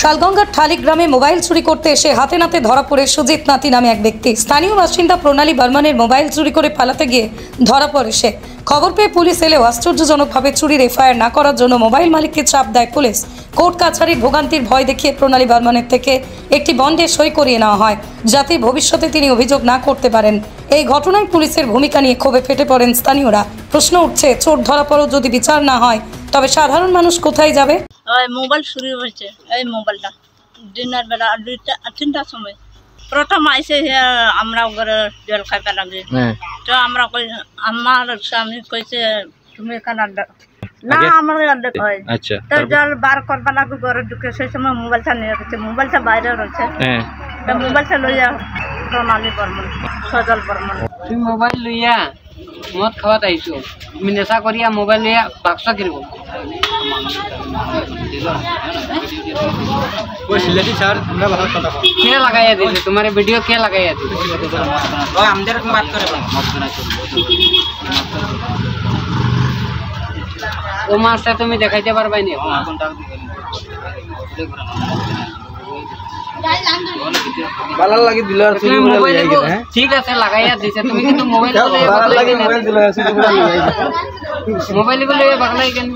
শালগঙ্গার ঠালি গ্রামে মোবাইল চুরি করতে এসে হাতে নাতে ধরা পড়ে সুজিত নাতি নামে এক ব্যক্তি। স্থানীয় বাসিন্দা প্রণালী বর্মনের মোবাইল চুরি করে পালাতে গিয়ে ধরা পড়ে সে। খবর পেয়ে পুলিশ এলেও আশ্চর্যজনকভাবে চুরির এফআইআর না করার জন্য মোবাইল মালিককে চাপ দেয় পুলিশ। কোর্ট কাছারির ভোগান্তির ভয় দেখিয়ে প্রণালী বর্মনের থেকে একটি বন্ডে সই করিয়ে নেওয়া হয়, যাতে ভবিষ্যতে তিনি অভিযোগ না করতে পারেন। এই ঘটনায় পুলিশের ভূমিকা নিয়ে ক্ষোভে ফেটে পড়েন স্থানীয়রা। প্রশ্ন উঠছে, চোর ধরা পড়ও যদি বিচার না হয় তবে সাধারণ মানুষ কোথায় যাবে? মোবাইল চুরি হয়েছে, এই মোবাইলটা দিনের বেলা 2-3টার সময় প্রথম আইসে আমরা ঘরে জল খাইতে লাগে। তো আমরা আমার স্বামী কইছে তুমি এখানে না আমার আচ্ছা, তো জল বার করবা লাগে ঘরে ঢুকে, সেই সময় মোবাইলটা নিয়ে গেছে। মোবাইলটা বাইরে রয়েছে, তো মোবাইলটা লইয়া প্রণালী বর্মন, সজল বর্মন। তুমি মোবাইল লইয়া মদ খাওয়াত আইছো, তুমি নেশা করিয়া মোবাইল লইয়া বাক্স কিনব কে লাগাইয়া দিছে? তোমার ভিডিও কে লাগাইয়া দিছে? ও মাছটা তুমি দেখাইতে পারবাই না। ঠিক আছে লাগাইয়া দিছে, তুমি কিন্তু মোবাইল মোবাইল গুলো বাগলাই কেন?